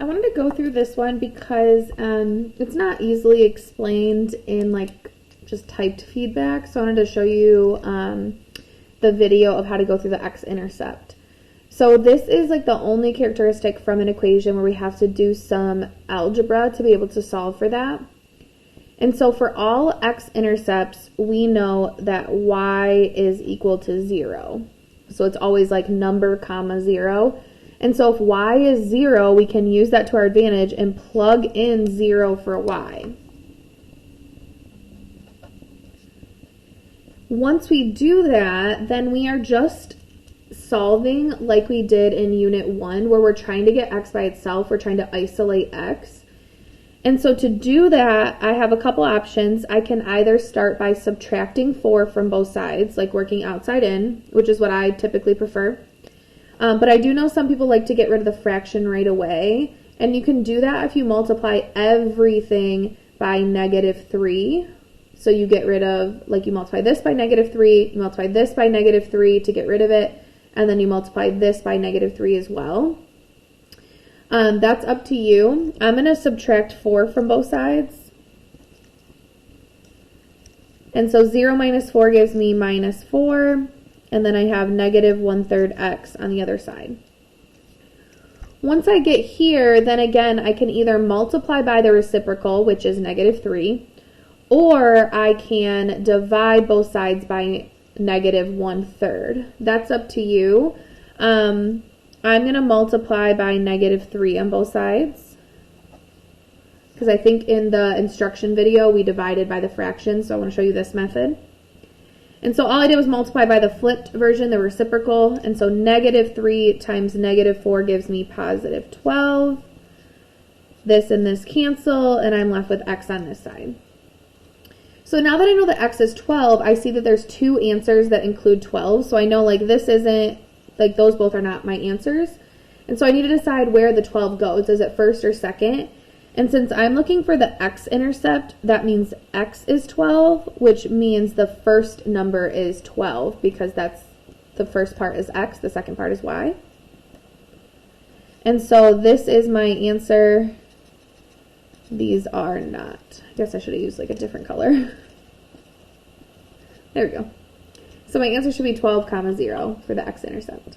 I wanted to go through this one because it's not easily explained in like just typed feedback. So I wanted to show you the video of how to go through the X-intercept. So this is like the only characteristic from an equation where we have to do some algebra to be able to solve for that. And so for all X-intercepts, we know that y is equal to 0. So it's always like number comma 0. And so if y is 0, we can use that to our advantage and plug in 0 for y. Once we do that, then we are just solving like we did in Unit 1, where we're trying to get x by itself. We're trying to isolate x. And so to do that, I have a couple options. I can either start by subtracting 4 from both sides, like working outside in, which is what I typically prefer. But I do know some people like to get rid of the fraction right away. And you can do that if you multiply everything by -3. So you get rid of, like you multiply this by -3, you multiply this by -3 to get rid of it, and then you multiply this by -3 as well. That's up to you. I'm going to subtract 4 from both sides. And so 0 minus 4 gives me -4. And then I have -1/3 x on the other side. Once I get here, then again, I can either multiply by the reciprocal, which is -3, or I can divide both sides by -1/3. That's up to you. I'm going to multiply by -3 on both sides, because I think in the instruction video we divided by the fraction, so I want to show you this method. And so all I did was multiply by the flipped version, the reciprocal, and so -3 times -4 gives me +12. This and this cancel, and I'm left with x on this side. So now that I know that x is 12, I see that there's two answers that include 12, so I know like this isn't, like those both are not my answers. And so I need to decide where the 12 goes. Is it first or second? And since I'm looking for the X-intercept, that means x is 12, which means the first number is 12, because that's the first part is x, the second part is y. And so this is my answer. These are not. I guess I should have used like a different color. There we go. So my answer should be 12, 0 for the X-intercept.